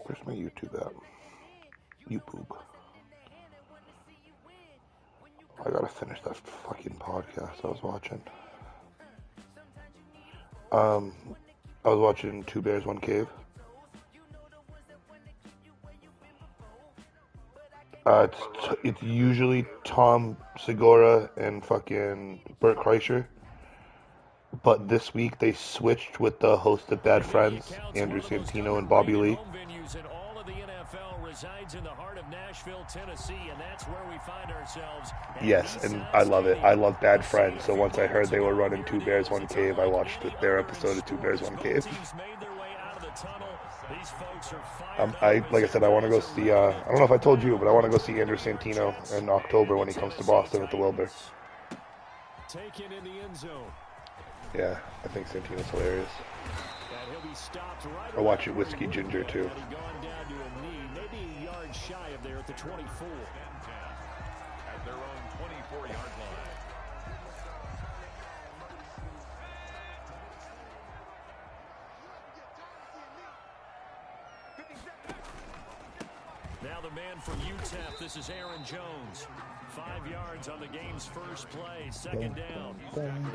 Where's my YouTube at? YouTube. I gotta finish that fucking podcast I was watching. I was watching Two Bears, One Cave. It's usually Tom Segura and fucking Bert Kreischer. But this week they switched with the host of Bad Friends, Andrew Santino and Bobby Lee. Yes, and I love it. I love Bad Friends. So once I heard they were running Two Bears, One Cave, I watched their episode of Two Bears, One Cave. Like I said, I want to go see, I don't know if I told you, but I want to go see Andrew Santino in October when he comes to Boston at the Wilbur. Yeah, I think Santino's hilarious. I watch it Whiskey Ginger too. Maybe a yard shy of there at the 24. At their own 24-yard line. Now the man from UTEP, this is Aaron Jones. 5 yards on the game's first play, second down.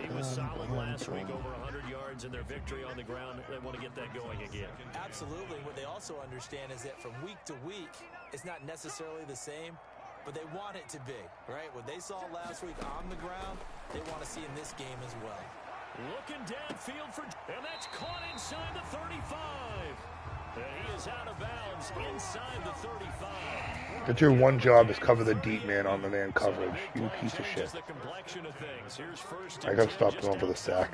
He was solid last week, over 100 yards in their victory on the ground. They want to get that going again. Absolutely. What they also understand is that from week to week, it's not necessarily the same, but they want it to be, right? What they saw last week on the ground, they want to see in this game as well. Looking downfield for, and that's caught inside the 35. And he is out of bounds inside the 35. That's your one job is cover the deep man on the man coverage. You piece of shit. I gotta stop going for the sack.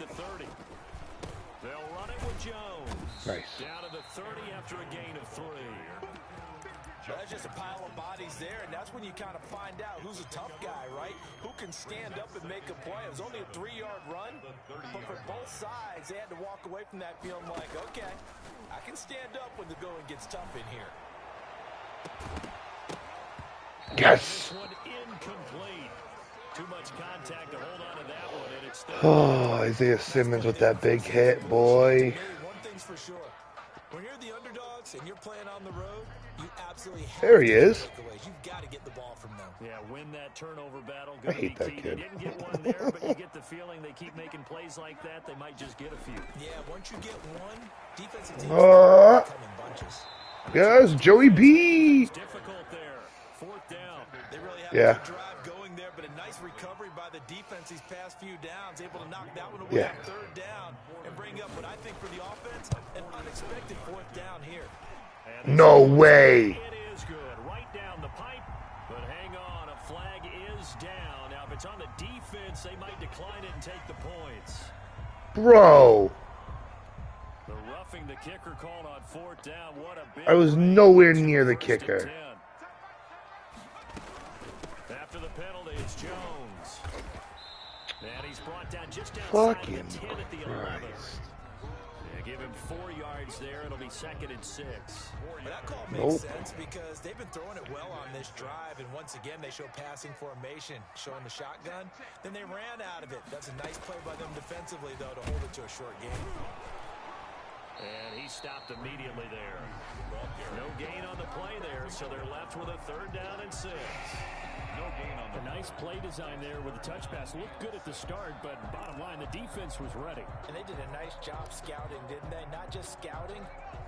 They'll run it with Jones. Nice. Down to the 30 after a gain of 3. There's just a pile of bodies there, and that's when you kind of find out who's a tough guy, right? Who can stand up and make a play. It was only a 3-yard run, but for both sides, they had to walk away from that feeling like, okay, I can stand up when the going gets tough in here. Yes! This one incomplete. Too much contact to hold on to that one, and it's Oh, Isaiah Simmons with that big hit, boy. One thing's for sure. When you're the underdogs and you're playing on the road, you absolutely have There he is. You've got to get the ball from them. Yeah, win that turnover battle. I hate that key. kid. They didn't get one there, but you get the feeling they keep making plays like that. They might just get a few. Yeah, once you get one, defensive teams come in bunches. Yes, Joey B. It's difficult there. 4th down. They really have Yeah. a good drive going there, but a nice recovery by the defense these past few downs, able to knock that one away Yeah. on 3rd down and bring up what I think for the offense, an unexpected 4th down here. No way. It is good. Right down the pipe. But hang on, a flag is down. Now, if it's on the defense, they might decline it and take the points. Bro. The roughing the kicker called on 4th down. What a big I was nowhere near the kicker. After the penalty, it's Jones. And he's brought down just outside Fucking the 10 at the 11. Christ. Yeah, give him 4 yards there. It'll be 2nd and 6. But that call makes sense because they've been throwing it well on this drive, and once again they show passing formation, showing the shotgun. Then they ran out of it. That's a nice play by them defensively, though, to hold it to a short game. And he stopped immediately there. No gain on the play there, so they're left with a 3rd down and 6. No gain on the nice play design there with the touch pass. Looked good at the start, but bottom line, the defense was ready. And they did a nice job scouting, didn't they? Not just scouting,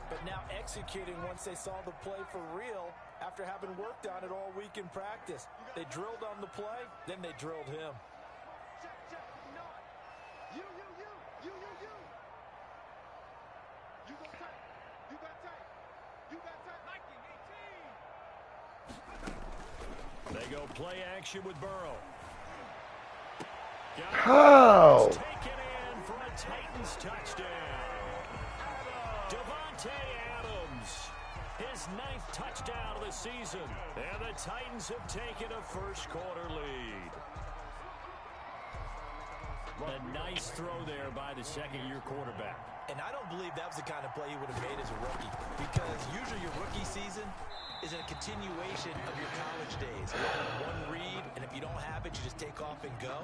but now executing once they saw the play for real after having worked on it all week in practice. They drilled on the play, then they drilled him. They go play action with Burrow. How? Taken in for a Titans touchdown. Devontae Adams, his 9th touchdown of the season. And the Titans have taken a first-quarter lead. A nice throw there by the second-year quarterback. And I don't believe that was the kind of play he would have made as a rookie, because usually your rookie season is a continuation of your college days. You have one read, and if you don't have it, you just take off and go.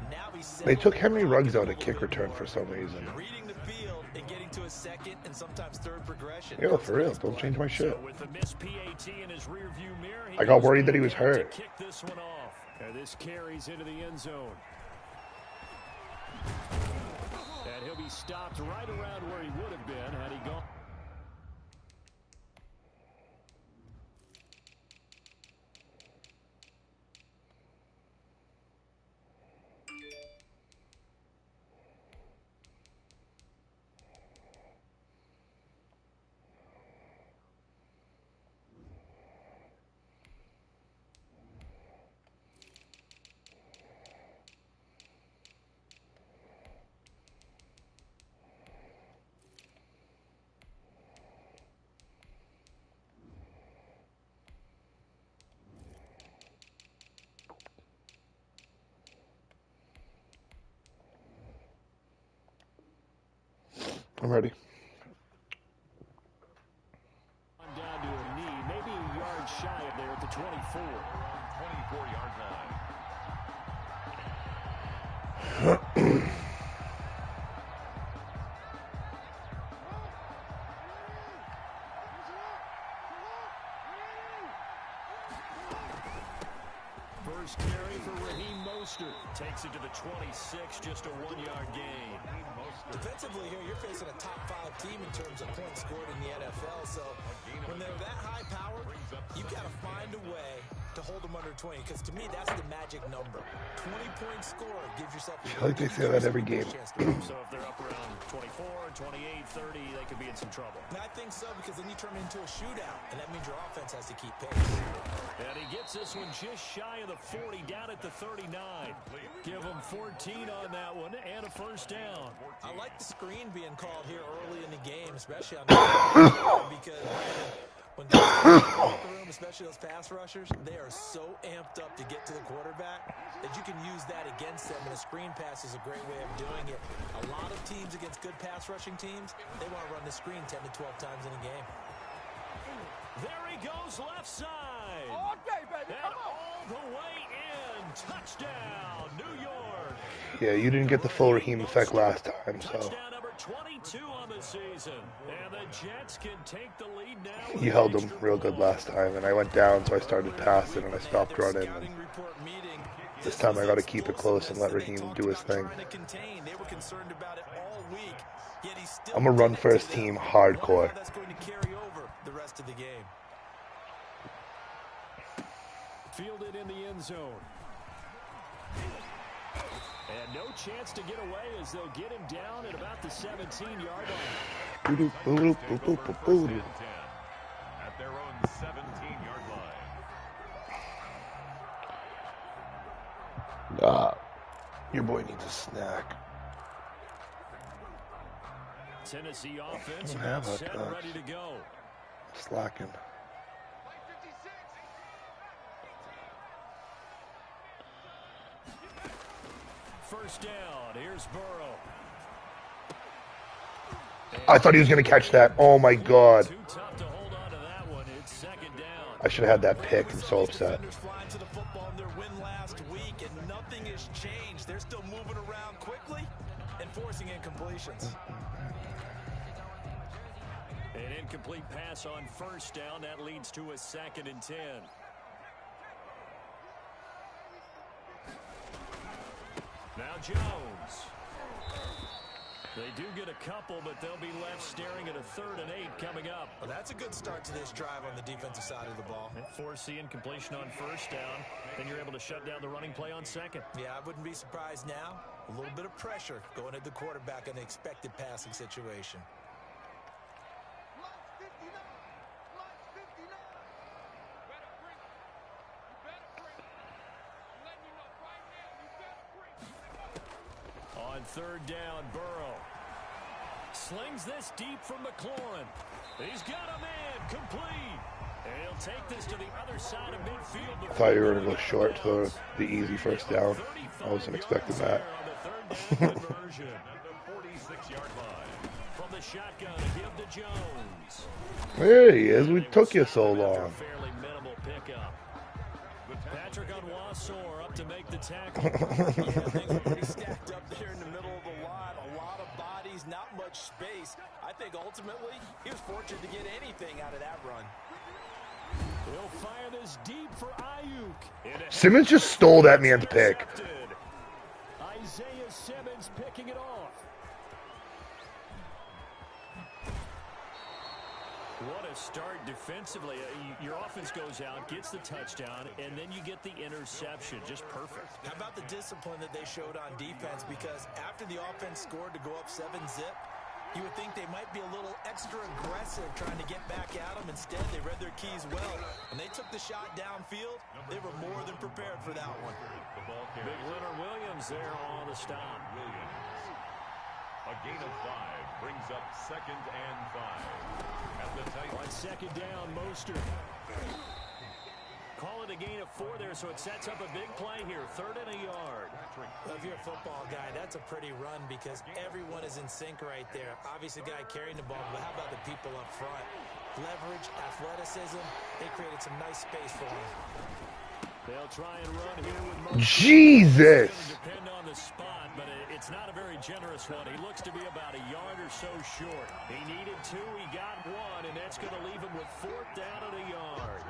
Now he's They took settling Henry the Ruggs pocket out a at little kick bit return more. for some reason. Reading the field and getting to a second and sometimes third progression. Yo, That was for a real, nice don't play. change my shit. So with the missed PAT in his rearview mirror, he I got goes worried that he back was out hurt. to kick this one off. And this carries into the end zone. And he'll be stopped right around where he would have been had he gone. I'm ready. Down to a knee, maybe a yard shy of there at the 24. 24-yard line. First carry for Raheem Mostert. Takes it to the 26, just a 1-yard gain. Defensively here, you're facing a top 5 team in terms of points scored in the NFL. So when they're that high powered, you've got to find a way to hold them under 20. Because to me, that's the magic number. 20 points scored gives yourself. I feel like they say that every game. So if they're up around 24, 28, 30, they could be in some trouble. And I think so, because then you turn it into a shootout, and that means your offense has to keep pace. And he gets this one just shy of the 40, down at the 39. Give him 14 on that one, and a first down. I like the screen being called here early in the game, especially on the because when guys come in the locker room, especially those pass rushers, they are so amped up to get to the quarterback that you can use that against them, and a screen pass is a great way of doing it. A lot of teams against good pass rushing teams, they want to run the screen 10 to 12 times in a game. There he goes, left side. All day, baby. And all the way in. Touchdown, New York. Yeah, you didn't get the full Raheem effect last time, so Touchdown number 22 on the season. And the Jets can take the lead now. he held him real good last time, and I went down, so I started passing, and I stopped running. And this time I got to keep it close and let Raheem do his thing. I'm a run first team hardcore. That's going to carry over the rest of the game. Fielded in the end zone. And no chance to get away as they'll get him down at about the 17-yard line. At their own 17-yard line. Your boy needs a snack. Tennessee offense I don't have about hot set and dogs. ready to go. Slacking. First down. Here's Burrow. I thought he was going to catch that. Oh my god. Too tough to hold on to that one. It's second down. I should have had that pick. I'm so upset. Defenders flying to the football in their win last week, and nothing has changed. They're still moving around quickly and forcing incompletions. An incomplete pass on first down. That leads to a 2nd and 10. Now Jones. They do get a couple, but they'll be left staring at a 3rd and 8 coming up. Well, that's a good start to this drive on the defensive side of the ball. Force the incompletion on first down. Then you're able to shut down the running play on 2nd. Yeah, I wouldn't be surprised now. A little bit of pressure going at the quarterback in an expected passing situation. On 3rd down, Burrow slings this deep from McLaurin. He's got a man complete. And he'll take this to the other side of midfield. I thought you were going to go short for the easy first down. I wasn't expecting that. From the shotgun, give to Jones. There he is. We took you so long. Fairly minimal pickup. Patrick Onwuasor up to make the tackle. Yeah, things are pretty stacked up there in the middle of the line. A lot of bodies, not much space. I think ultimately he was fortunate to get anything out of that run. He'll fire this deep for Ayuk. Simmons just stole that man's pick. Isaiah Simmons picking it off. What a start defensively. Your offense goes out, gets the touchdown, and then you get the interception. Just perfect. How about the discipline that they showed on defense? Because after the offense scored to go up 7-zip, you would think they might be a little extra aggressive trying to get back at them. Instead, they read their keys well. When they took the shot downfield, they were more than prepared for that one. Big Leonard Williams there on the stop. A gain of 5 brings up 2nd and 5. At the tight On 2nd down, Mostert. Call it a gain of 4 there, so it sets up a big play here. 3rd and a yard. Well, if you're a football guy, that's a pretty run because everyone is in sync right there. Obviously, the guy carrying the ball, but how about the people up front? Leverage, athleticism, they created some nice space for him. They'll try and run here with Mostert. Jesus. It's going to depend on the spot, but it's not a very generous one. He looks to be about a yard or so short. He needed 2, he got 1, and that's going to leave him with 4th down and a yard.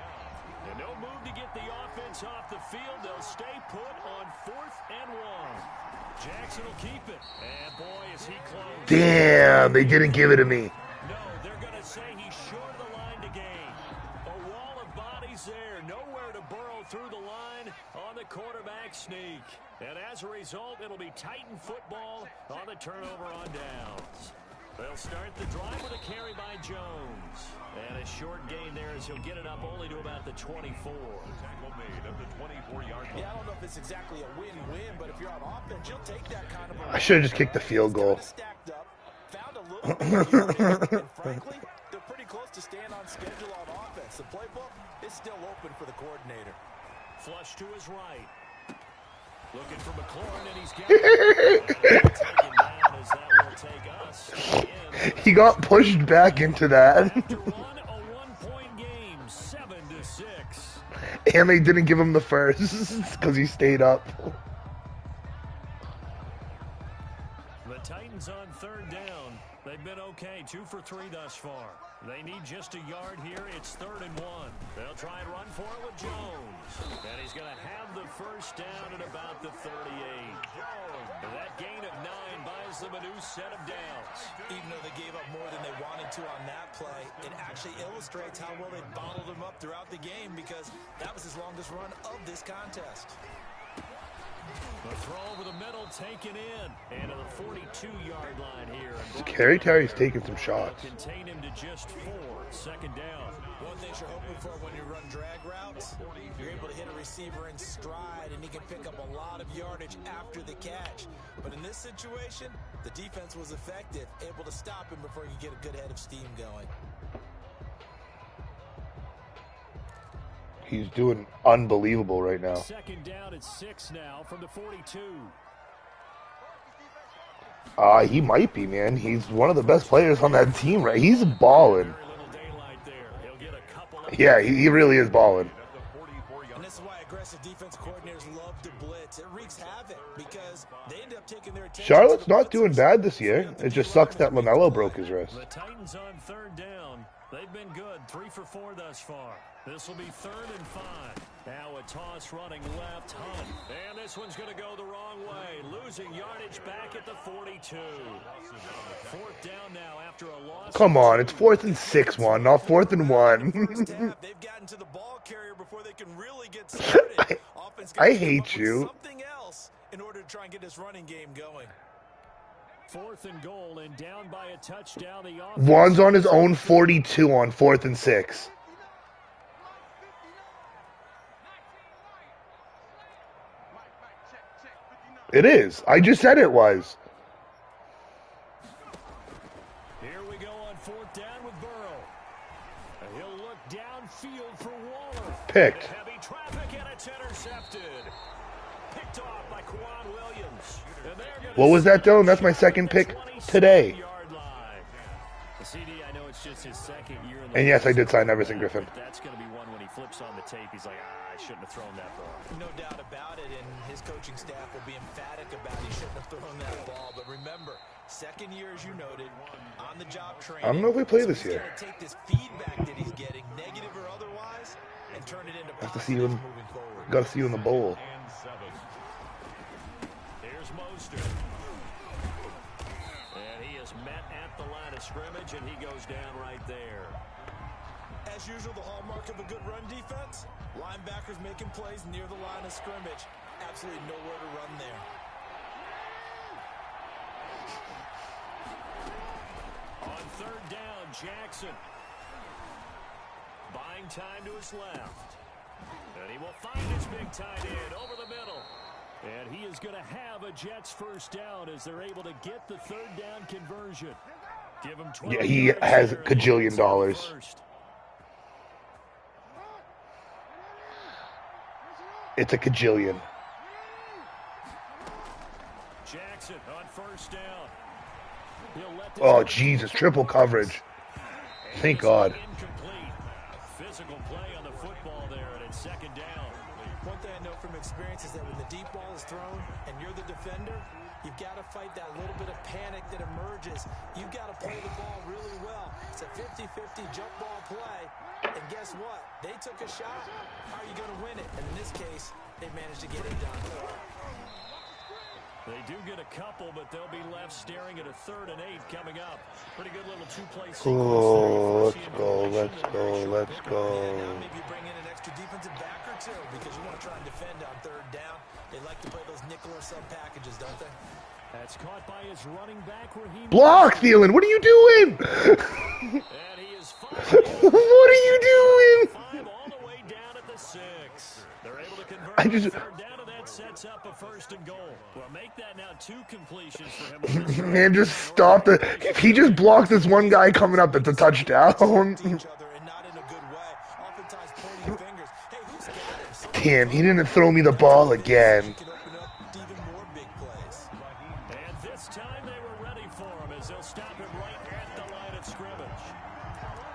And no move to get the offense off the field. They'll stay put on 4th and 1. Jackson will keep it. And boy, is he close. Damn, they didn't give it to me. No, they're going to say he's short of the line to gain. A wall of bodies there. Nowhere to burrow through the line on the quarterback sneak. And as a result, it'll be Titan football on the turnover on downs. They'll start the drive with a carry by Jones. And a short gain there as he'll get it up only to about the 24. tackle made at the 24-yard line. Yeah, I don't know if it's exactly a win-win, but if you're on offense, you'll take that kind of a I should have just kicked the field goal. Stacked up, found a little bit of yardage, and frankly, they're pretty close to staying on schedule on offense. The playbook is still open for the coordinator. Flush to his right. Looking for McLaurin, and he's got it. Taken down as that will take us in. He got pushed back into that. After one, a one-point game, 7-6. And they didn't give him the first because he stayed up. The Titans on 3rd down. They've been okay, 2 for 3 thus far. They need just a yard here. It's 3rd and 1. They'll try and run for it with Jones. And he's going to have the first down at about the 38. That gain of 9 buys them a new set of downs. Even though they gave up more than they wanted to on that play, it actually illustrates how well they bottled him up throughout the game because that was his longest run of this contest. The throw over the middle taken in. And to the 42-yard line here. Scary Terry's taking some shots. Contain him to just 4. 2nd down. One thing you're hoping for when you run drag routes, you're able to hit a receiver in stride and he can pick up a lot of yardage after the catch. But in this situation, the defense was effective, able to stop him before you get a good head of steam going. He's doing unbelievable right now. 2nd down at 6 now from the 42. He might be, man. He's one of the best players on that team, right? He's balling. Very little daylight there. He'll get a couple of Yeah, he really is balling. And this is why aggressive defense coordinators love to blitz. It wreaks havoc because they end up taking their attention. Charlotte's not doing bad this year. It just sucks that LaMelo broke his wrist. The Titans on 3rd down. They've been good, 3 for 4 thus far. This will be 3rd and 5. Now a toss running left, Hunt. And this one's going to go the wrong way. Losing yardage back at the 42. 4th down now after a loss. Come on, it's 4th and 6-1, not 4th and 1. They've gotten to the ball carrier before they can really get started. I hate you. Something else in order to try and get this running game going. 4th and goal and down by a touchdown. The offense. Juan's on his own 42 on 4th and 6. It is. I just said it was. Here we go on 4th down with Burrow. He'll look downfield for Waller. Picked. Heavy traffic and it's intercepted. Picked off by Quan Williams. And they're gonna What was that, Dylan? That's my second pick today. yard line. The CD, I know it's just his 2nd year in the And yes, I league, did sign Everson Griffin. but that's going to be one when he flips on the tape, he's like, I shouldn't have thrown that ball. No doubt about it, and his coaching staff will be emphatic about he shouldn't have thrown that ball. But remember, second year, as you noted, on-the-job training. I don't know if we play this He's year. going to take this feedback that he's getting, negative or otherwise, and turn it into Have to see you positive in, moving forward. got to see you in the bowl. And 7. Here's Mostert. And he is met at the line of scrimmage, and he goes down right there. As usual, the hallmark of a good run defense, linebackers making plays near the line of scrimmage. Absolutely nowhere to run there. On third down, Jackson. Buying time to his left. And he will find his big tight end over the middle. And he is going to have a Jets first down as they're able to get the third down conversion. Give him 12 Yeah, he yards has a there. gajillion dollars. First. It's a gajillion. Jackson on first down. He'll let this Oh, one Jesus. go. Triple coverage. Thank God. Incomplete. Physical play on the football there, and it's second down. One thing I know from experience is that when the deep ball is thrown and you're the defender, you've got to fight that little bit of panic that emerges. You've got to play the ball really well. It's a 50-50 jump ball play. And guess what? They took a shot. How are you going to win it? And in this case, they managed to get it done. They do get a couple, but they'll be left staring at a 3rd and 8 coming up. Pretty good little two-play sequence. Oh, there. let's go, let's go, let's go. Now maybe you bring in an extra defensive back or two because you want to try and defend on third down. They like to play those nickel or sub packages, don't they? That's caught by his running back, Raheem. Block, Thielen. What are you doing? And he is What are you doing? 5 all the way down at the 6. They're able to convert I just- third down, and that sets up a 1st and goal. Well, make that now 2 completions for him. Man, just stop the. If he just blocks this one guy coming up, it's a touchdown. Each other and not in a good way. Oftentimes pointing fingers. Hey, who's got this? Damn, he didn't throw me the ball again. Can open up to even more big plays. And this time they were ready for him as they'll stop him right at the line of scrimmage.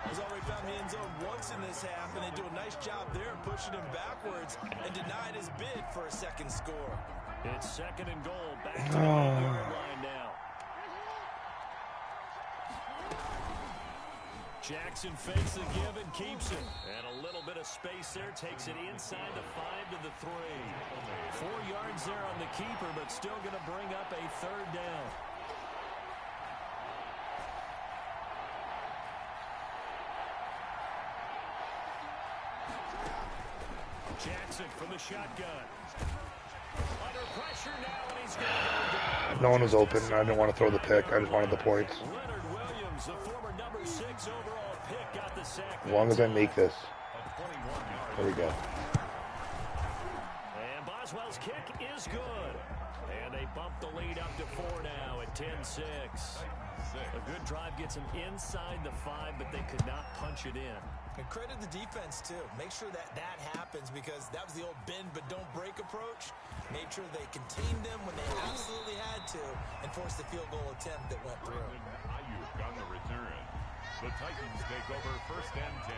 He's already found the end zone once in this half, and they do a nice job there pushing him backwards and denying his bid for a second score. It's 2nd and goal. Back to the 8-yard line now. Jackson fakes the give and keeps it. And a little bit of space there. Takes it inside the 5 to the 3. 4 yards there on the keeper, but still going to bring up a 3rd down. Jackson from the shotgun. Under pressure now, and he's going to go down. No one was open. I didn't want to throw the pick. I just wanted the points. Leonard Williams, the former number 6 overall pick, got the sack. As long as I make this. There we go. And Boswell's kick is good. And they bump the lead up to 4 now at 10-6. A good drive gets them inside the 5, but they could not punch it in. And credit the defense, too. Make sure that happens because that was the old bend but don't break approach. Made sure they contained them when they absolutely had to and forced the field goal attempt that went through. Ayuk on the return. The Titans take over 1st and 10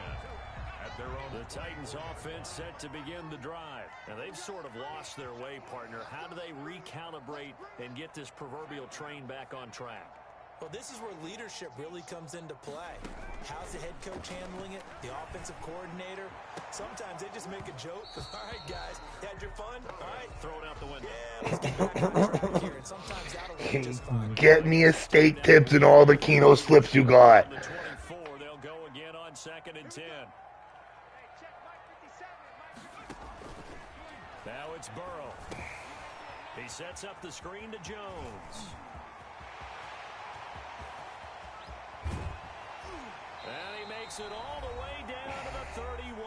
at their own. The Titans offense set to begin the drive. Now they've sort of lost their way, partner. How do they recalibrate and get this proverbial train back on track? Well, this is where leadership really comes into play. How's the head coach handling it? The offensive coordinator? Sometimes they just make a joke. All right, guys, you had your fun? All right. Throw it out the window. Yeah, let's get back on track here. And sometimes that'll work just fine. Get me a steak tips and all the Keno slips you got. The 24, they'll go again on 2nd and 10. Now it's Burrow. He sets up the screen to Jones. And he makes it all the way down to the 31.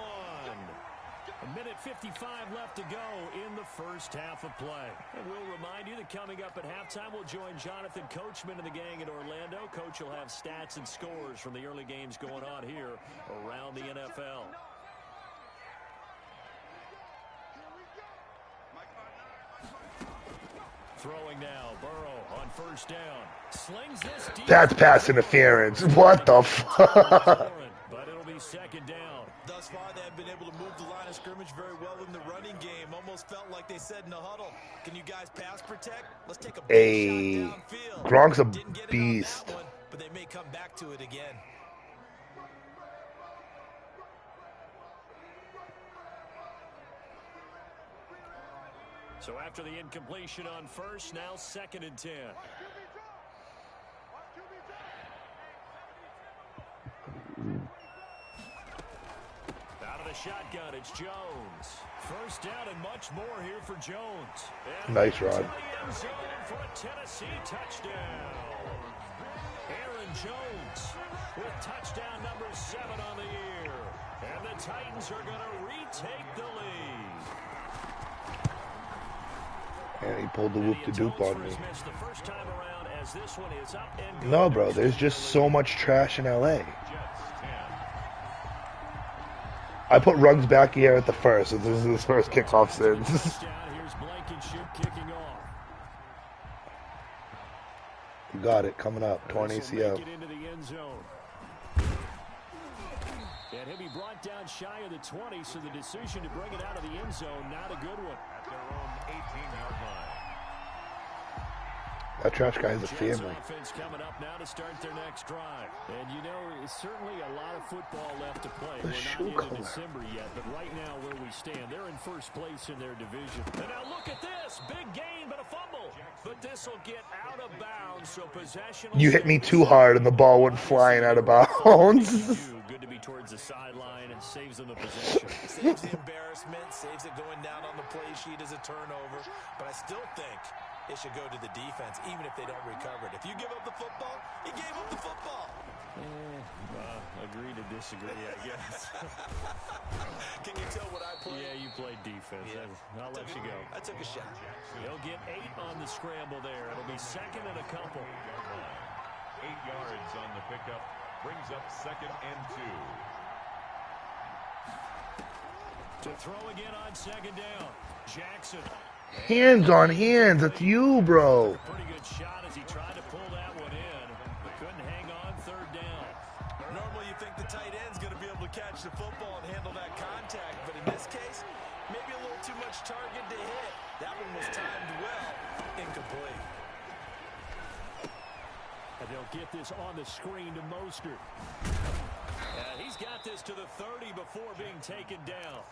A minute 55 left to go in the first half of play. And we'll remind you that coming up at halftime, we'll join Jonathan Coachman and the gang in Orlando. Coach will have stats and scores from the early games going on here around the NFL. Throwing now, Burrow on 1st down. Slings this deep. That's pass interference. What the fuck? But it'll be be second down. Thus far, they have been able to move the line of scrimmage very well in the running game. Almost felt like they said in the huddle, can you guys pass protect? Let's take a big shot downfield. Gronk's a Didn't get it beast. on that one, but they may come back to it again. So after the incompletion on first, now 2nd and 10. Out of the shotgun, it's Jones. First down and much more here for Jones. And nice, Rod. to the end zone for a Tennessee touchdown. Aaron Jones with touchdown number 7 on the year. And the Titans are going to retake the lead. And he pulled the whoop-de-doop on me. The first time around as this one is up and No, bro, there's just so much trash in LA. I put Ruggs back here at the first. So this is his first kickoff since. Here's Blankenship kicking off. You got it coming up. Torn ACL. Get into the end zone. And he'll be brought down shy of the 20, so the decision to bring it out of the end zone, not a good one. At their own 18-yard line. That trash guy has a family. Offense coming up now to start their next drive. And you know, it's certainly a lot of football left to play. We're not into December yet, but right now where we stand, they're in first place in their division. And now look at this. Big gain, but a fumble. But this will get out of bounds, so possession. You hit me too hard and the ball went flying out of bounds. Good to be towards the sideline and saves them the possession. Saves the embarrassment, saves it going down on the play sheet as a turnover. But I still think it should go to the defense, even if they don't recover it. If you give up the football, you gave up the football. Agree to disagree, I guess. Can you tell what I played? Yeah, you played defense. Yeah. I'll let you go. I took a shot. He'll get 8 on the scramble there. It'll be 2nd and a couple. 8 yards on the pickup. Brings up 2nd and 2. To throw again on 2nd down. Jackson. Hands on hands. That's you, bro. Pretty good shot as he tried to pull that one in, but couldn't hang on 3rd down. Normally you think the tight end's going to be able to catch the football and handle that contact, but in this case, maybe a little too much target to hit. That one was timed well, incomplete. And they'll get this on the screen to Mostert. He's got this to the 30 before being taken down.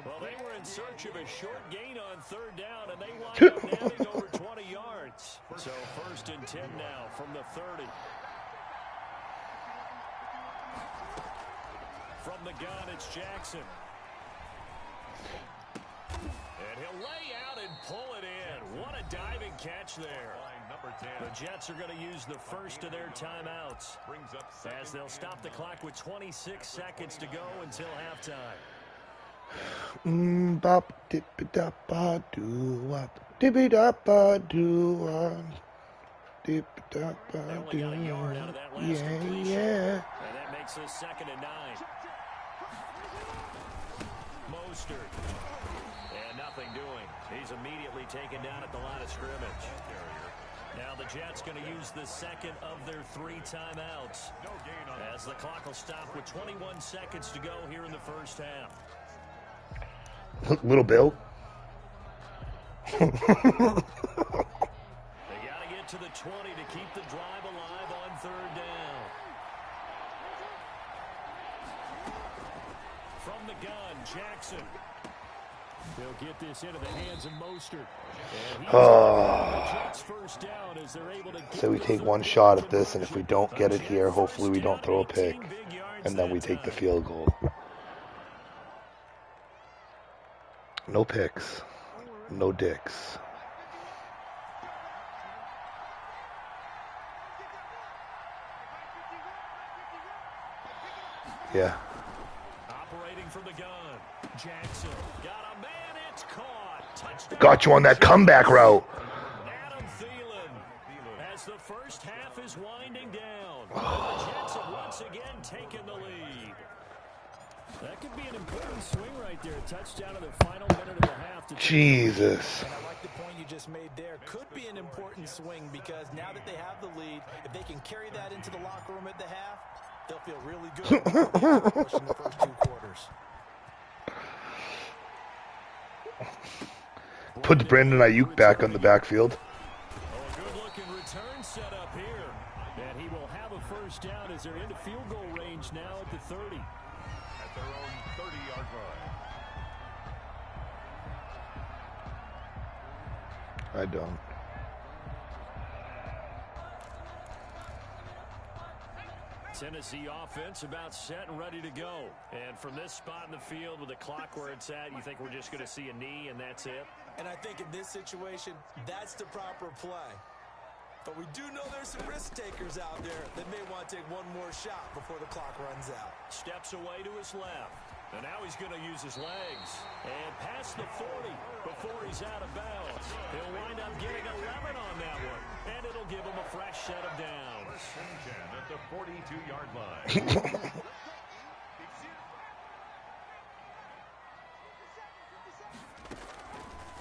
Well, they were in search of a short gain on 3rd down, and they wind up nabbing over 20 yards. So 1st and 10 now from the 30. From the gun, it's Jackson. And he'll lay out and pull it in. What a diving catch there. The Jets are going to use the first of their timeouts as they'll stop the clock with 26 seconds to go until halftime. Bop dippy da ba do wop dippy da ba do wop dippy da ba do. Yeah. And that makes us 2nd and 9. Mostert. And nothing doing. He's immediately taken down at the line of scrimmage. Now the Jets going to use the 2nd of their 3 timeouts as the clock will stop with 21 seconds to go here in the first half. Little Bill. They got to get to the 20 to keep the drive alive on 3rd down. From the gun, Jackson. They'll get this into the hands of Mostert. First down as they're able to So we take one shot at this, and if we don't get it here, hopefully we don't throw a pick, and then we take the field goal. No picks. No dicks. Yeah. Operating from the gun. Jackson got a man, it's caught. Touchdown. Got you on that comeback route. Adam Thielen as the first half is winding down. The Jets have once again taken the lead. That could be an important swing right there. A touchdown in the final minute of the half. Jesus. And I like the point you just made there. Could be an important swing because now that they have the lead, if they can carry that into the locker room at the half, They'll feel really good about what they accomplished in the first 2 quarters. Puts Brandon Ayuk back on the backfield. Oh, a good-looking return set up here. And he will have a first down as they're into field goal range now at the 30. At their own 30-yard line. I don't. Tennessee offense about set and ready to go. And from this spot in the field with the clock where it's at, you think we're just going to see a knee and that's it? And I think in this situation, that's the proper play. But we do know there's some risk takers out there that may want to take one more shot before the clock runs out. Steps away to his left. And now he's going to use his legs. And past the 40 before he's out of bounds. He'll wind up getting 11 on that one. And it'll give him a fresh set of downs. First and 10 at the 42-yard line.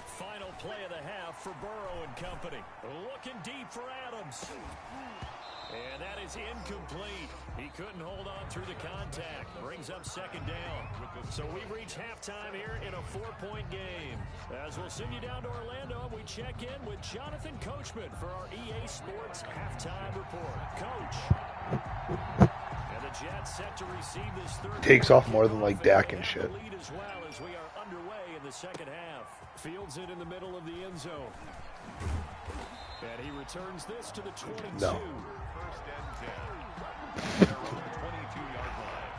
Final play of the half for Burrow and company. Looking deep for Adams. And that is incomplete. He couldn't hold on through the contact. Brings up second down. So we've reached halftime here in a 4-point game. As we'll send you down to Orlando, we check in with Jonathan Coachman for our EA Sports halftime report. Coach. And the Jets set to receive this third. Takes off more than like Dak and shit. Lead as well as we are underway in the second half. Fields it in the middle of the end zone. And he returns this to the 22. No. First and 10. Their own 22-yard line.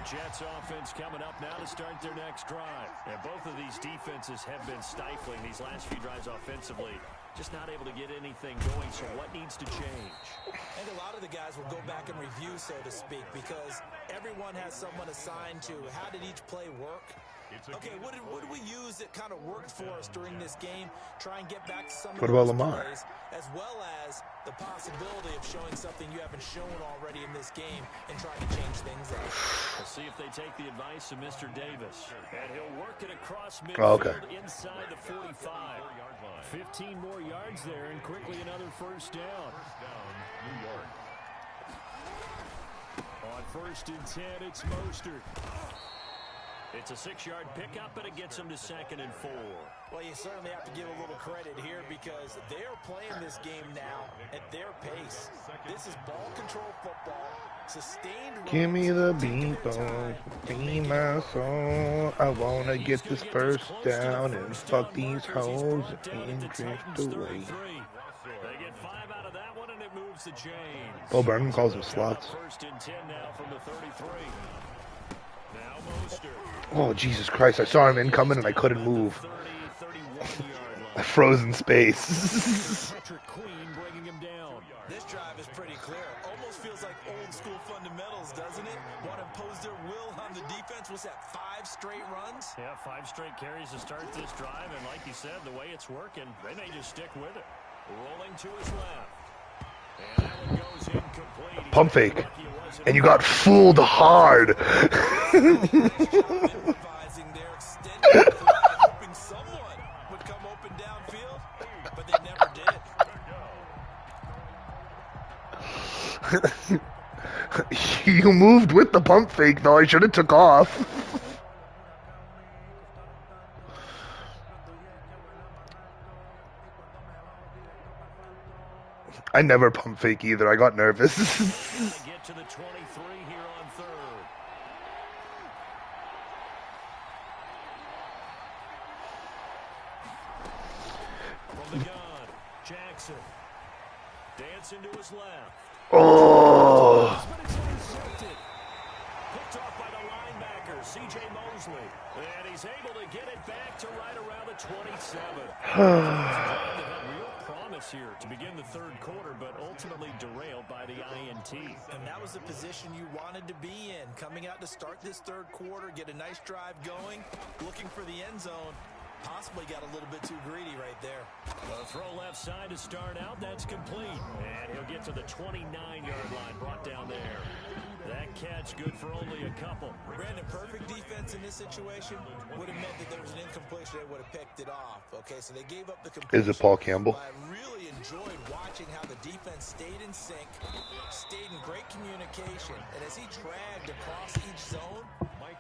Jets offense coming up now to start their next drive. And both of these defenses have been stifling these last few drives offensively. Just not able to get anything going, so what needs to change? And a lot of the guys will go back and review, so to speak, because everyone has someone assigned to how did each play work. Okay, what did we use that kind of worked for us during this game? Try and get back to some of What about those Lamar? plays, as well as the possibility of showing something you haven't shown already in this game and trying to change things up. We'll see if they take the advice of Mr. Davis. And he'll work it across midfield inside the 45. 15 more yards there, and quickly another first down. First down, New York. On first and 10, it's Mostert. It's a 6-yard pickup, and it gets him to 2nd and 4. Well, you certainly have to give a little credit here because they're playing this game now at their pace. This is ball control football, sustained runs. Give me the beat, be my soul. I wanna get this first down and fuck these hoes and drift away. They get 5 out of that one, and it moves the chains. Bo Burnham calls them slots. First and 10 now from the 33. Now Mostert. Oh, Jesus Christ. I saw him incoming and I couldn't move. 31-yard I line. froze in space. Patrick Queen bringing him down. This drive is pretty clear. Almost feels like old school fundamentals, doesn't it? Want to impose their will on the defense. Was that 5 straight runs? Yeah, 5 straight carries to start this drive, and like you said, the way it's working, they may just stick with it. Rolling to his left. And that one goes incomplete. Pump fake. And you got fooled hard. Improvising there, extending the play, hoping someone would come open downfield, but they never did. You moved with the pump fake, though. I should have took off. I never pump fake either. I got nervous. Get to the 23 here on 3rd. From the gun, Jackson. Dancing to his left. Oh. But it's intercepted. Picked off by the linebacker, C.J. Mosley. And he's able to get it back to right around the 27. Real promise here to begin the 3rd quarter, but ultimately derailed by the INT. And that was the position you wanted to be in. Coming out to start this 3rd quarter, get a nice drive going, looking for the end zone. Possibly got a little bit too greedy right there. A throw left side to start out. That's complete. And he'll get to the 29-yard line, brought down there. That catch good for only a couple. Brandon, perfect defense in this situation would have meant that there was an incompletion. They would have picked it off. Okay, so they gave up the completion. Is it Paul Campbell? But I really enjoyed watching how the defense stayed in sync, stayed in great communication, and as he dragged across each zone,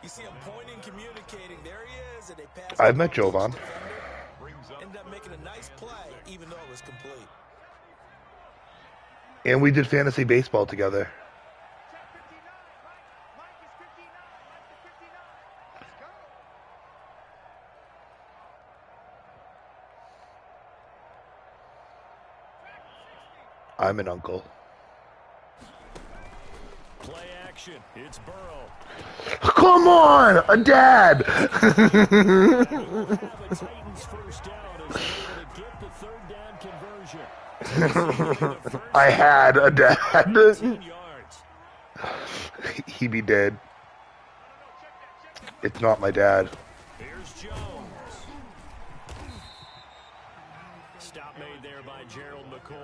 you see him pointing, communicating. There he is, and they passed. I've met Jovan. Ended up making a nice play, even though it was complete. And we did fantasy baseball together. I'm an uncle. Play action. It's Burrow. Come on, a dad. I had a dad. He be dead. It's not my dad. Here's Jones. Stop made there by Gerald McCoy.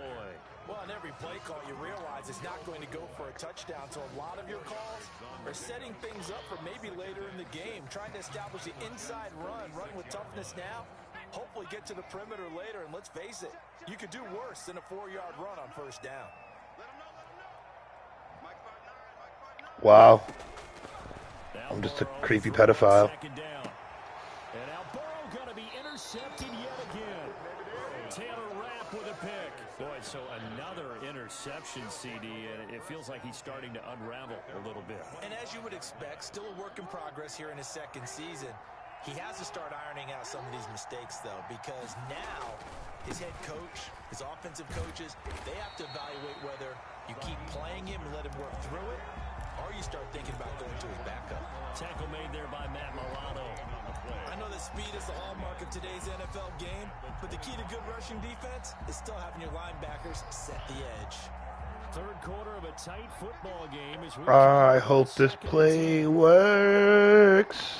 Well, on every play call, you realize it's not going to go for a touchdown. So a lot of your calls are setting things up for maybe later in the game, trying to establish the inside run with toughness now, hopefully get to the perimeter later. And let's face it, you could do worse than a 4-yard run on first down. Wow. I'm just a creepy pedophile. And now Burrow going to be intercepted yet again. Taylor Rapp with a pick. Boy, so another interception, CD, and it feels like he's starting to unravel a little bit. And as you would expect, still a work in progress here in his second season. He has to start ironing out some of these mistakes, though, because now his head coach, his offensive coaches, they have to evaluate whether you keep playing him and let him work through it, or you start thinking about going to his backup. Tackle made there by Matt Milano. I know that speed is the hallmark of today's NFL game, but the key to good rushing defense is still having your linebackers set the edge. Third quarter of a tight football game. I hope this play works.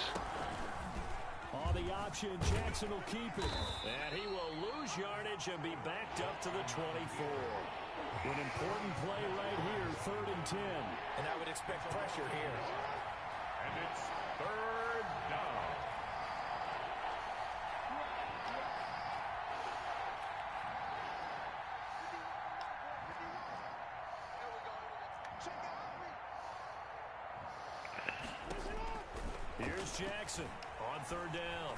On the option, Jackson will keep it. And he will lose yardage and be backed up to the 24. An important play right here, 3rd and 10. And I would expect pressure here. And it's 3rd down. Here's Jackson on 3rd down.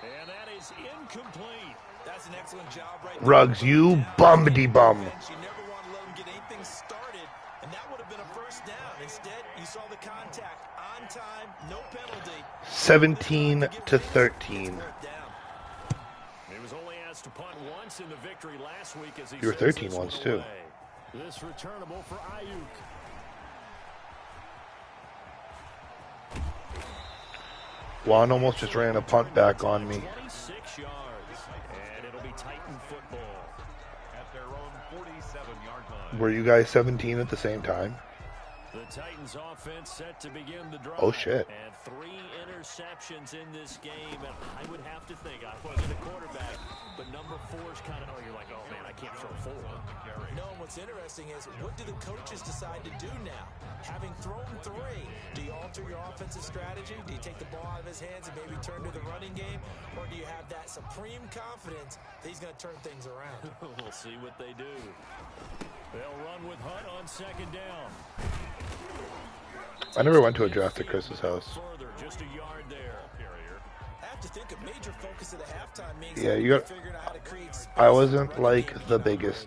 And that is incomplete. That's an excellent job right there. Ruggs, you bumbity bum. You never want to let him get anything started, and that would have been a first down. Instead, you saw the contact on time, no penalty. 17 to 13. He was only asked to punt once in the victory last week as he You were 13 once too. This returnable for Ayuk. Juan almost just ran a punt back on me. 26 yards, and it'll be Titan football. At their own 47-yard line. Were you guys 17 at the same time? The Titans offense set to begin the drive. Oh, shit. And 3 interceptions in this game. And I would have to think, I wasn't a quarterback, but number 4 is kind of, you're like, oh man, I can't throw 4. No, and what's interesting is, what do the coaches decide to do now? Having thrown 3, do you alter your offensive strategy? Do you take the ball out of his hands and maybe turn to the running game? Or do you have that supreme confidence that he's going to turn things around? We'll see what they do. They'll run with Hunt on 2nd down. I never went to a draft at Chris's house. Further, just a yard there. I have to think a major focus of the halftime means Yeah, you got. figuring out how to create space. I wasn't like the biggest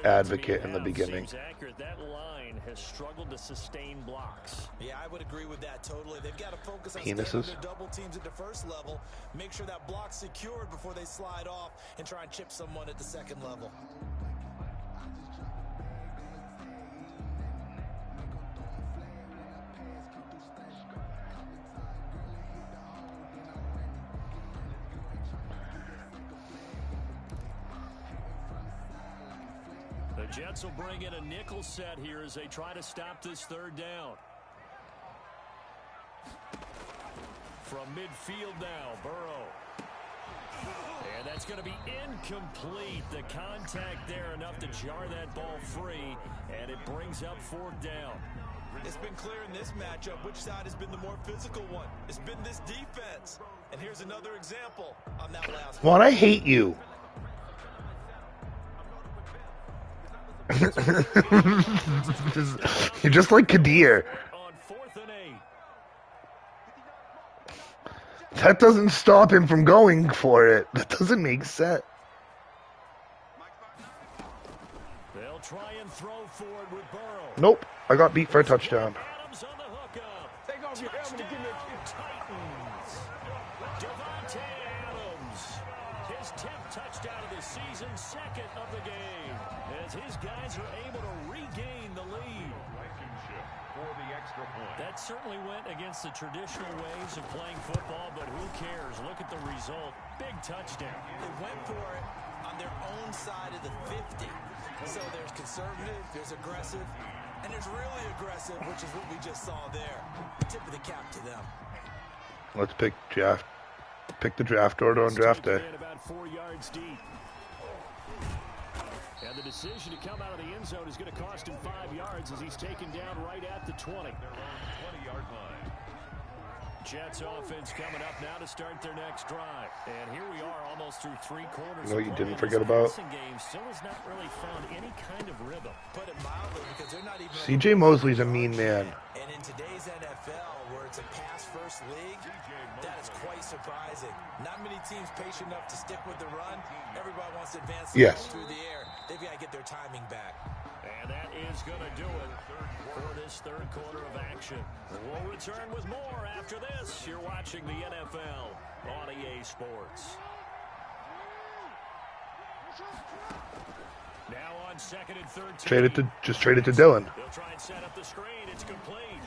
advocate in the beginning. Accurate. That line has struggled to sustain blocks. Yeah, I would agree with that totally. They've got to focus on Penises. their double teams at the first level, make sure that block's secured before they slide off, and try and chip someone at the second level. The Jets will bring in a nickel set here as they try to stop this 3rd down. From midfield now, Burrow. And that's going to be incomplete. The contact there enough to jar that ball free, and it brings up fourth down. It's been clear in this matchup which side has been the more physical one. It's been this defense. And here's another example on that last Juan, I hate you. You're just like Kadir. On 4th and 8. That doesn't stop him from going for it. That doesn't make sense. They'll try and throw forward with Burrow. Nope. I got beat for a touchdown. Adams on the hookup. Touchdown, Titans. Devontae Adams. His 10th touchdown of the season, second of the game. As his guys are able to regain the lead. For the extra point. That certainly went against the traditional ways of playing football, but who cares? Look at the result. Big touchdown. They went for it on their own side of the 50. So there's conservative, there's aggressive, and there's really aggressive, which is what we just saw there. Tip of the cap to them. Let's pick the draft order on draft day. About 4 yards deep. And the decision to come out of the end zone is going to cost him 5 yards as he's taken down right at the 20. They're on the 20-yard line. Jets offense coming up now to start their next drive. And here we are almost through 3 quarters. You know what you of didn't play. forget This about? passing game still has not really found any kind of rhythm. Put it mildly, because they're not even... CJ Mosley's a mean man. And in today's NFL, where it's a pass-first league, that is quite surprising. Not many teams patient enough to stick with the run. Everybody wants to advance the ball through the air. They've got to get their timing back. And that is going to do it for this third quarter of action. We'll return with more after this. You're watching the NFL on EA Sports. Now on 2nd and 13. Just trade it to Dylan. They'll try and set up the screen. It's complete.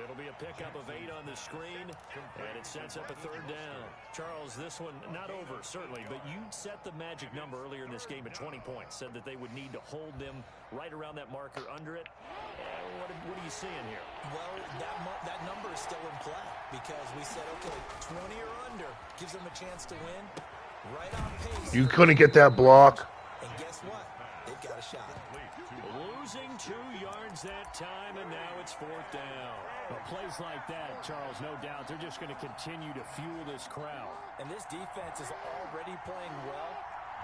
It'll be a pickup of 8 on the screen, and it sets up a 3rd down. Charles, this one not over, certainly, but you set the magic number earlier in this game at 20 points, said that they would need to hold them right around that marker under it. What are you seeing here? Well, that number is still in play because we said, okay, 20 or under gives them a chance to win. Right on pace. You couldn't get that block. And guess what? They've got a shot. Losing 2 yards that time, and now it's 4th down. Well, plays like that, Charles, no doubt, they're just going to continue to fuel this crowd. And this defense is already playing well,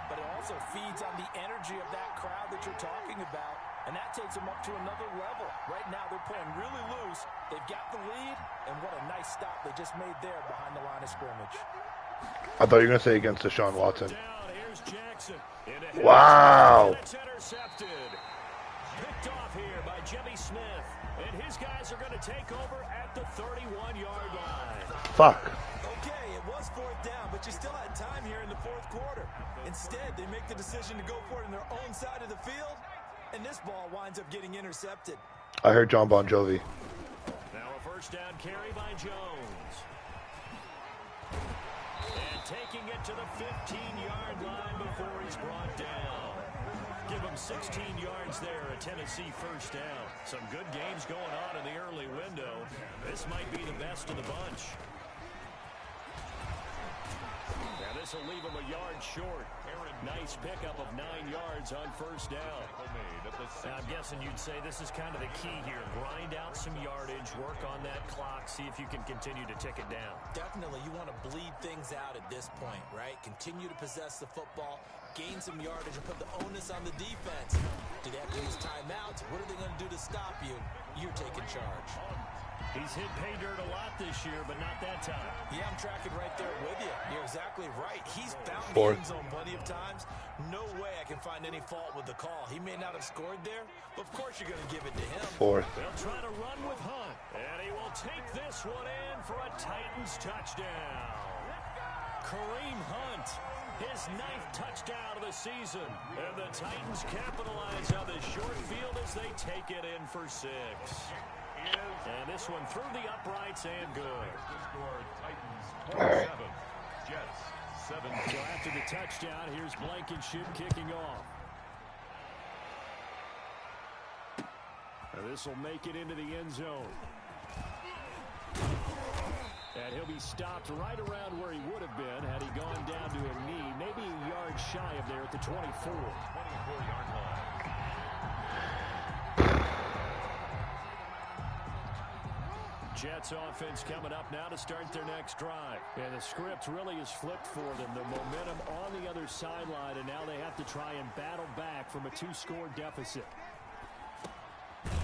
but it also feeds on the energy of that crowd that you're talking about, and that takes them up to another level. Right now, they're playing really loose. They've got the lead, and what a nice stop they just made there behind the line of scrimmage. I thought you were going to say against Deshaun Watson. Down, here's Jackson. Wow. It's intercepted. Picked off here by Jimmy Smith. And his guys are going to take over at the 31-yard line. Fuck. Okay, it was 4th down, but you still had time here in the 4th quarter. Instead, they make the decision to go for it on their own side of the field, and this ball winds up getting intercepted. I heard John Bon Jovi. Now a 1st down carry by Jones. And taking it to the 15-yard line before he's brought down. Give him 16 yards there, a Tennessee 1st down. Some good games going on in the early window. This might be the best of the bunch. Now this will leave him a yard short. Nice pickup of 9 yards on 1st down. Now I'm guessing you'd say this is kind of the key here. Grind out some yardage, work on that clock, see if you can continue to tick it down. Definitely, you want to bleed things out at this point, right? Continue to possess the football, gain some yardage, and put the onus on the defense. Do they have to use timeouts? What are they going to do to stop you? You're taking charge. He's hit pay dirt a lot this year, but not that time. Yeah, I'm tracking right there with you. You're exactly right. He's found the 4th. end zone plenty of times. No way I can find any fault with the call. He may not have scored there, but of course you're going to give it to him. 4th. They'll try to run with Hunt, and he will take this one in for a Titans touchdown. Kareem Hunt, his 9th touchdown of the season. And the Titans capitalize on the short field as they take it in for 6. And this one through the uprights and good. All right. Jets 7. So after the touchdown, here's Blankenship kicking off. And this will make it into the end zone. And he'll be stopped right around where he would have been had he gone down to a knee, maybe a yard shy of there at the 24. 24-yard line. Jets offense coming up now to start their next drive. And the script really is flipped for them. The momentum on the other sideline, and now they have to try and battle back from a 2-score deficit.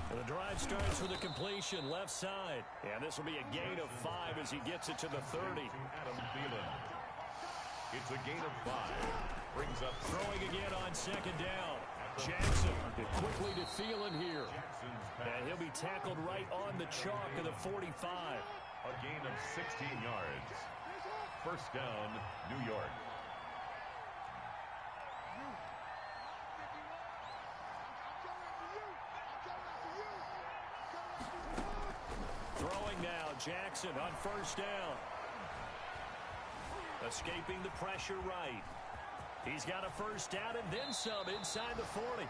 And the drive starts with a completion left side. And this will be a gain of 5 as he gets it to the 30. Adam Thielen. It's a gain of 5. Brings up Throwing again on second down. Jackson quickly to Thielen here. And he'll be tackled right on the chalk of the 45. a gain of 16 yards. First down, New York. Throwing now, Jackson on first down. Escaping the pressure right. He's got a first down and then some inside the 40.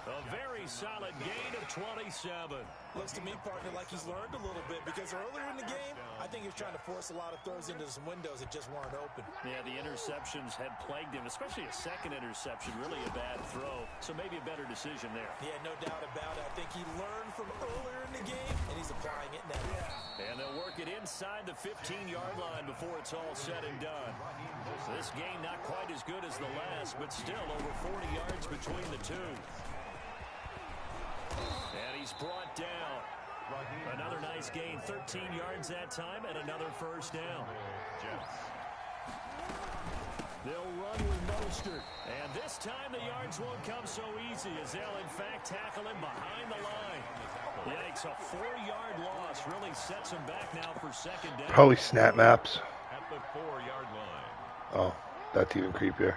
A very solid gain of 27. Looks to me, partner, like he's learned a little bit because earlier in the game, I think he was trying to force a lot of throws into some windows that just weren't open. Yeah, the interceptions had plagued him, especially a second interception, really a bad throw. So maybe a better decision there. Yeah, no doubt about it. I think he learned from earlier in the game, and he's applying it now. And they'll work it inside the 15-yard line before it's all said and done. This game not quite as good as the last, but still over 40 yards between the two. And he's brought down. Another nice gain, 13 yards that time, and another first down. They'll run with Mostert. And this time the yards won't come so easy as they'll, in fact, tackle him behind the line. Yikes, a 4-yard loss really sets him back now for second down. Probably snap maps. At the 4-yard line. Oh, that's even creepier.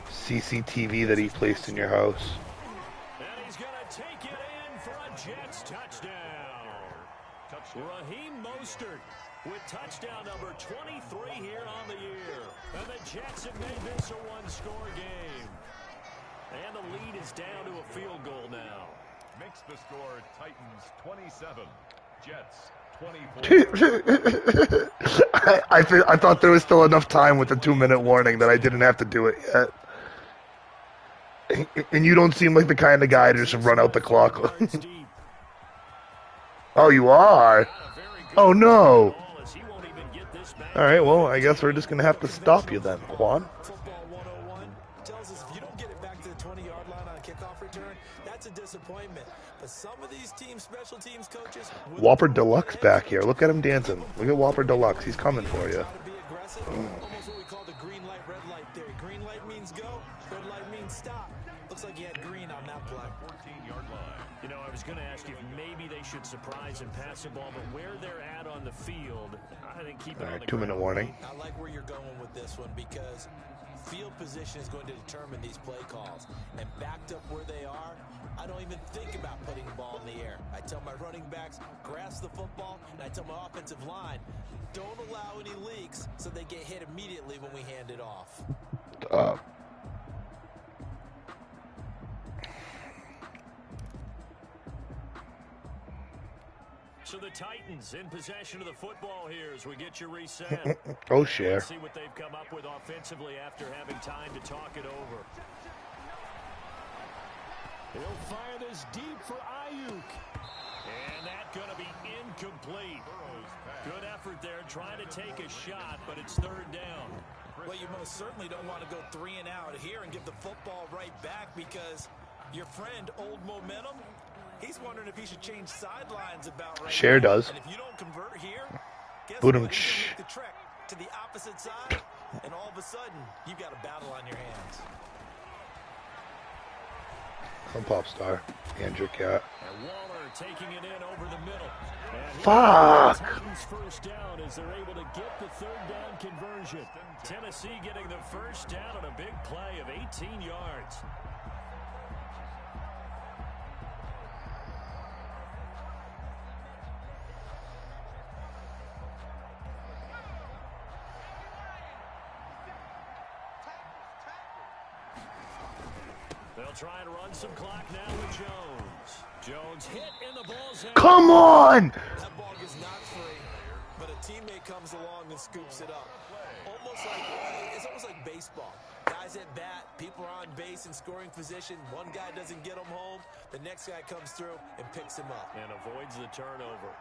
CCTV that he placed in your house. And he's going to take it in for a Jets touchdown. Raheem Mostert with touchdown number 23 here on the year. And the Jets have made this a one-score game. And the lead is down to a field goal now. Makes the score Titans 27, Jets 24. I thought there was still enough time with the 2-minute warning that I didn't have to do it yet. And you don't seem like the kind of guy to just run out the clock. Oh, you are? Oh, no. All right, well, I guess we're just going to have to stop you then, Quan. Football 101 tells us if you don't get it back to the 20-yard line on a kickoff return, that's a disappointment. But some of these team special teams coaches... Whopper Deluxe back here. Look at him dancing. Look at Whopper Deluxe. He's coming for you. Almost what we call the green light, red light theory. Green light means go, red light means stop. Looks like he had green on that play. 14-yard line. You know, I was going to ask you if maybe they should surprise and pass the ball, but where they're at on the field, I think keep it on the ground. 2-minute warning. I like where you're going with this one because field position is going to determine these play calls. And backed up where they are, I don't even think about putting the ball in the air. I tell my running backs, grasp the football, and I tell my offensive line, don't allow any leaks so they get hit immediately when we hand it off. So the Titans in possession of the football here as we get you reset. Oh, share. Let's see what they've come up with offensively after having time to talk it over. He'll fire this deep for Ayuk. And that's going to be incomplete. Good effort there trying to take a shot, but it's third down. Well, you most certainly don't want to go 3 and out here and give the football right back because your friend, Old Momentum, he's wondering if he should change sidelines about right Share now. does. And if you don't convert here, guess Boot what? him. You can make the trek to the opposite side, and all of a sudden, you've got a battle on your hands. I'm pop star. Andrew Cat. And Waller taking it in over the middle. Fuck! Titans first down as they're able to get the third down conversion. Tennessee getting the first down on a big play of 18 yards. They'll try and run some clock now with Jones. Jones hit and the ball's out. Come on! That ball gets knocked free, but a teammate comes along and scoops it up. It's almost like baseball. Guys at bat, people are on base in scoring position. One guy doesn't get him home. The next guy comes through and picks him up. And avoids the turnover.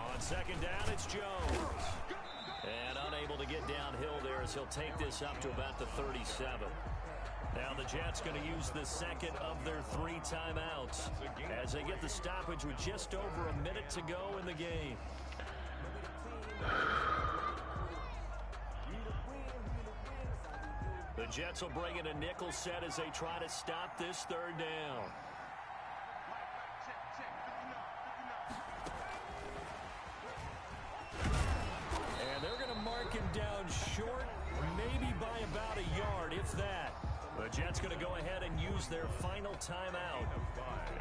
On second down, it's Jones. And unable to get downhill there as he'll take this up to about the 37. Now the Jets going to use the second of their 3 timeouts as they get the stoppage with just over a minute to go in the game. The Jets will bring in a nickel set as they try to stop this third down. And they're going to mark him down short, maybe by about a yard, if that. The Jets going to go ahead and use their final timeout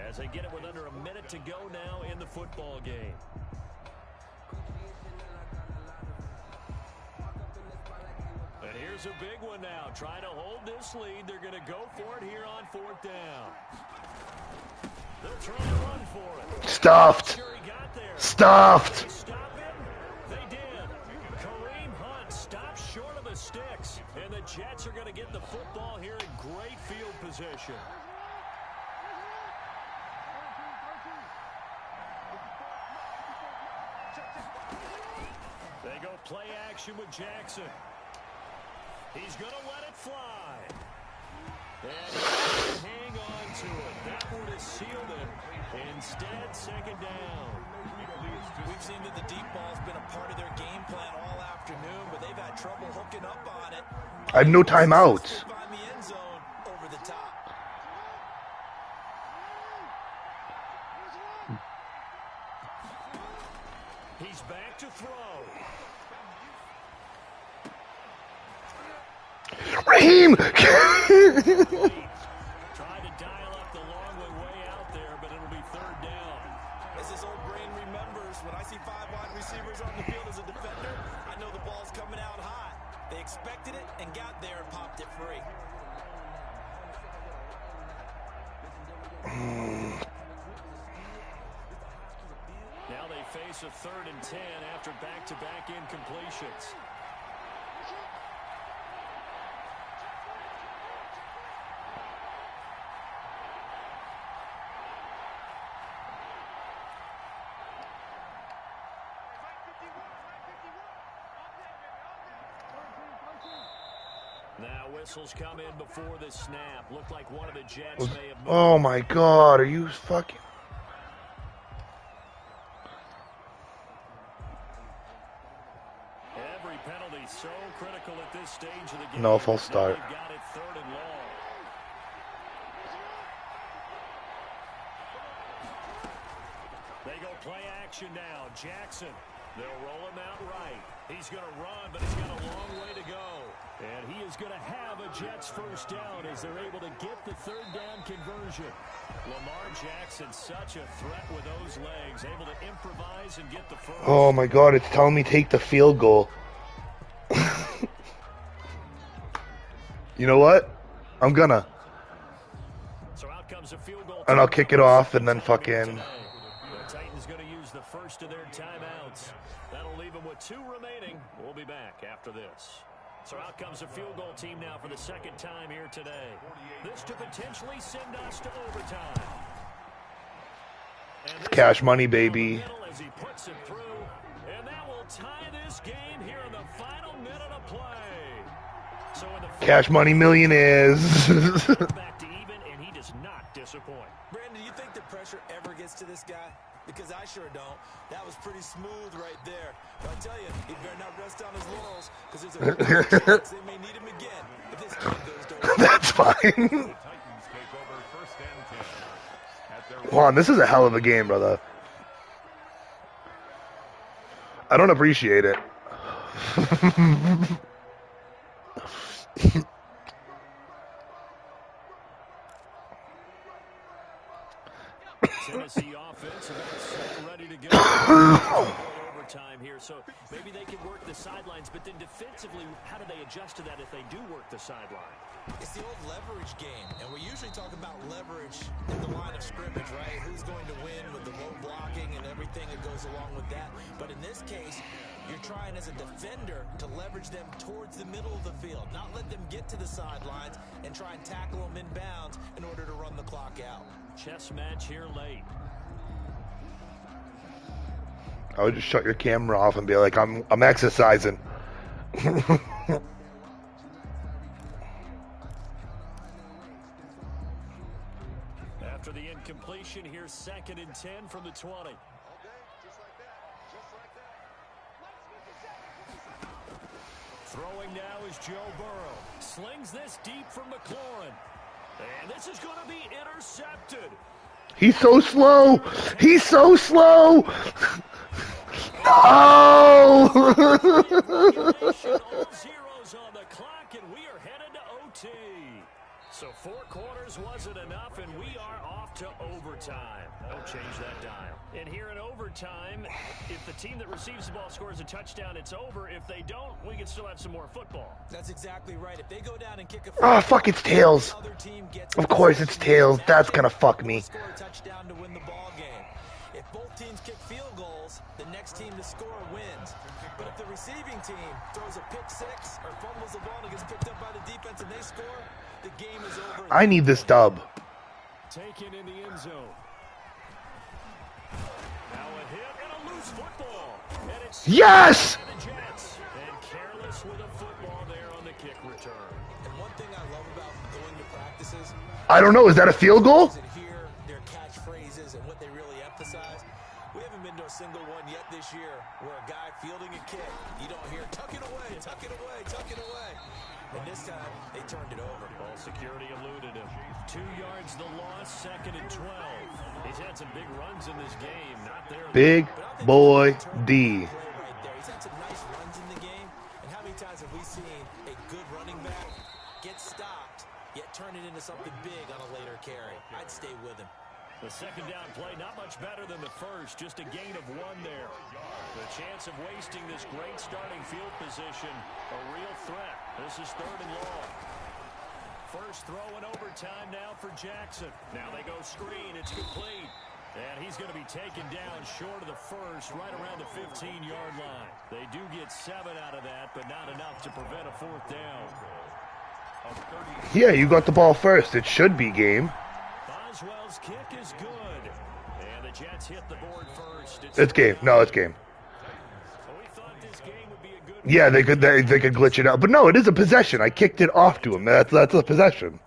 as they get it with under a minute to go now in the football game. And here's a big one now. Trying to hold this lead. They're going to go for it here on 4th down. They'll try to run for it. Stuffed. Sure he got there. Stuffed. They stop him? They did. Kareem Hunt stopped short of the sticks. And the Jets are going to get the football here in great field position. They go play action with Jackson. He's going to let it fly. And he's hang on to it. That would have sealed it. Instead, second down. We've seen that the deep ball's been a part of their game plan all afternoon, but they've had trouble hooking up on it. I have no timeouts. Find the end zone over the top. He's back to throw. Raheem! Tried to dial up the long way out there, but it'll be third down. As this old brain remembers, when I see 5 wide receivers on the field as a defender, I know the ball's coming out hot. They expected it and got there and popped it free. Now they face a 3rd and 10 after back-to-back incompletions. Now whistles come in before the snap. Looked like one of the Jets may have moved. Oh my God, are you fucking... Every penalty so critical at this stage of the game. No, false start. They've got it 3rd and long. They go play action now. Jackson. They'll roll him out right. He's going to run, but he's got a long way to go. And he is going to have a Jets first down as they're able to get the 3rd down conversion. Lamar Jackson, such a threat with those legs, able to improvise and get the first. Oh my God, it's telling me take the field goal. You know what? I'm gonna. So out comes a field goal. And I'll kick it off and then fucking... The Titans going to use the first of their timeouts. That'll leave them with 2 remaining. We'll be back after this. So out comes a field goal team now for the 2nd time here today. This to potentially send us to overtime. And Cash money, baby. as he puts it through, and that will tie this game here in the final minute of play. So in the Cash money millionaires. back to even, and he does not disappoint. Brandon, do you think the pressure ever gets to this guy? Because I sure don't. That was pretty smooth right there. But I tell you, he better not rest on his laurels, because there's a good chance they may need him again if this game goes to That's fine. Titans take over 1st and 10. At their Juan, this is a hell of a game, brother. I don't appreciate it. Tennessee offense about set, ready to go. overtime here, so maybe they can work the sidelines, but then defensively, how do they adjust to that if they do work the sideline? It's the old leverage game, and we usually talk about leverage in the line of scrimmage, right? Who's going to win with the low blocking and everything that goes along with that. But in this case, you're trying as a defender to leverage them towards the middle of the field, not let them get to the sidelines and try and tackle them inbounds in order to run the clock out. Chess match here late. I would just shut your camera off and be like, I'm exercising. After the incompletion, here's 2nd and 10 from the 20. Throwing now is Joe Burrow. Slings this deep from McLaurin. And this is going to be intercepted. He's so slow. He's so slow. No. All zeros on the clock, and we are headed to OT. So 4 quarters wasn't enough, and we are off to overtime. Don't change that dial. And here in overtime, if the team that receives the ball scores a touchdown, it's over. If they don't, we can still have some more football. That's exactly right. If they go down and kick a Oh, fuck, it's tails. Of course it's tails. That's gonna fuck me. Score a touchdown to win the ball game. If both teams kick field goals, the next team to score wins. But if the receiving team throws a pick six or fumbles the ball and gets picked up by the defense and they score, the game is over. I need this dub. Taken in the end zone. Now a hit and a loose football. And it's Yes! by the Jets. And careless with a football there on the kick return. And one thing I love about going to practices, I don't know. Is that a field goal? is hear their catchphrases and what they really emphasize. We haven't been to a single one yet this year where a guy fielding a kick, you don't hear, tuck it away, tuck it away, tuck it away. And this time, they turned it over. Ball security eluded him. 2 yards the loss, 2nd and 12. He's had some big runs in this game. Not there. Big boy D. Right there. He's had some nice runs in the game. And how many times have we seen a good running back get stopped, yet turn it into something big on a later carry? I'd stay with him. The 2nd down play, not much better than the first. Just a gain of 1 there. The chance of wasting this great starting field position, a real threat. This is 3rd and long. First throw in overtime now for Jackson. Now they go screen. It's complete. And he's going to be taken down short of the first, right around the 15-yard line. They do get 7 out of that, but not enough to prevent a 4th down. Yeah, you got the ball first. It should be game. Boswell's kick is good. And the Jets hit the board first. It's game. No, it's game. We thought this game would be a good Yeah, they could glitch it out, but no, it is a possession. I kicked it off to him. That's a possession.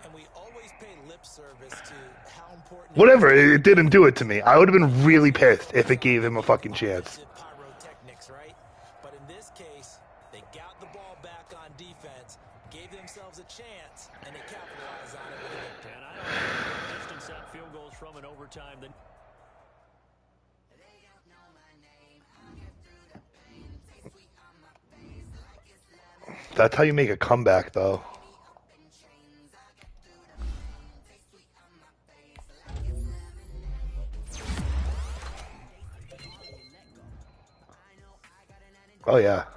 And we always pay lip service to how important Whatever, it didn't do it to me. I would have been really pissed if it gave him a fucking chance. pyrotechnics, right? But in this case, they got the ball back on defense, gave themselves a chance, and they capitalized on it with a victory. And I don't know the distance that field goes from in overtime. That's how you make a comeback, though. Oh, yeah.